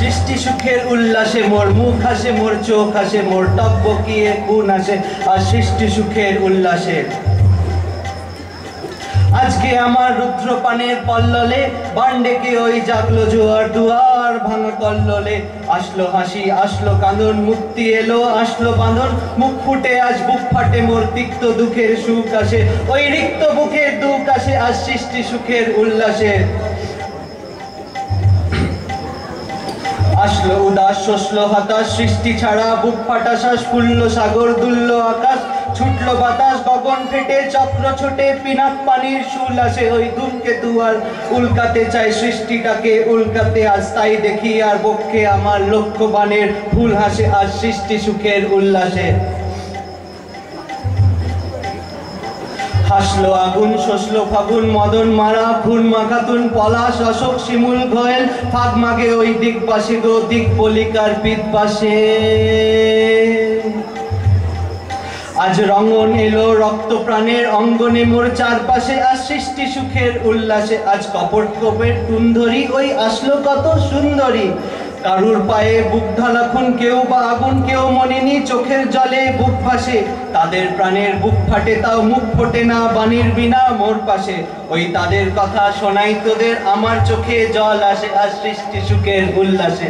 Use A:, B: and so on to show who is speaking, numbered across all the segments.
A: সৃষ্টি সুখের উল্লাসে মোর মুখ হাসে, মোর চোখ হাসে, মোর টকবকিয়ে খুন হাসে, আর সৃষ্টি সুখের উল্লাসে। আজকে আমার রুদ্রপানের পল্ললে বান ডেকে ওই জাগলো জোয়ার, দুয়ার ভাঙা কল্লোলে। আসলো হাসি, আসলো কাঁদন, মুক্তি এলো, আসলো বাঁধন, মুখ ফুটে আজ বুক ফাটে মোর, তিক্ত দুঃখের সুখ আসে, ওই রিক্ত বুকের দুঃখ আসে আজ সৃষ্টি সুখের উল্লাসে। আসলো উদাস, শোষলো হতাশ, সৃষ্টি ছাড়া বুক ফাটা শ্বাস, ফুললো সাগর, দুললো আকাশ, ছুটলো বাতাস, গগন ফেটে চক্র ছোটে, পিনাক পানির শুল আসে, ওই ধূমকেতু আর উল্কাতে চাই সৃষ্টিটাকে উল্কাতে, আজ তাই দেখি আর বক্ষে আমার লক্ষ্য বানের ফুল হাসে আজ সৃষ্টি সুখের উল্লাসে। হাসলো আগুন, শোষলো ফাগুন, মদন মারা ফুল মাখাতুন, পলাশ অশোক শিমুল ঘয়েল, ফাগ মাগে ওই দিক পাশে গো, দিক বলিকার পিত পাশে। আজ রঙন এলো রক্ত প্রাণের অঙ্গনে মোর চারপাশে, আজ সৃষ্টি সুখের উল্লাসে। আজ কপট কোপের টুনধরি ওই আসলো কত সুন্দরী, কারুর পায়ে বুক ঢালা খুন, কেউ বা আগুন কেউ মনেনি, চোখের জলে বুক ভাসে, তাদের প্রাণের বুক ফাটে তাও মুখ ফোটে না বাণীর বিনা মোর পাশে, ওই তাদের কথা শোনাই তোদের আমার চোখে জল আসে আজ সৃষ্টি সুখের উল্লাসে।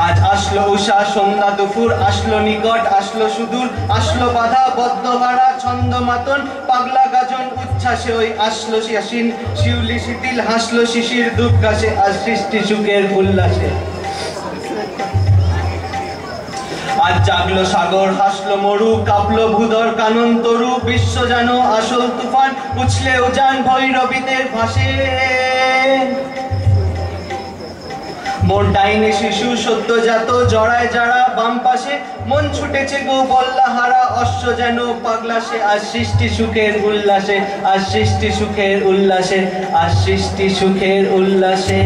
A: আজ আসলো উষা সন্ধ্যা দুপুর, আসলো নিকট আসলো সুদূর, আসলো বাধা বদ্ধহারা ছন্দ মাতন, পাগলা গাজন উচ্ছ্বাসে, ওই আসলো শিয়াসিন শিউলি শিথিল, হাসলো শিশির দুঃখ আসে আজ সৃষ্টি সুখের উল্লাসে। আজ জাগলো সাগর, হাসলো মরু, কাঁপলো ভূধর কানন তরু, বিশ্ব যেন আসল তুফান, উছলে উজান ভৈরবীদের ভাসে। মোর ডাইনে শিশু সদ্যজাত জড়ায় যারা বাম পাশে, মন ছুটেছে গো বল্লা হারা অশ্ব যেন পাগলাসে আজ সৃষ্টি সুখের উল্লাসে, আজ সৃষ্টি সুখের উল্লাসে, আজ সৃষ্টি সুখের উল্লাসে।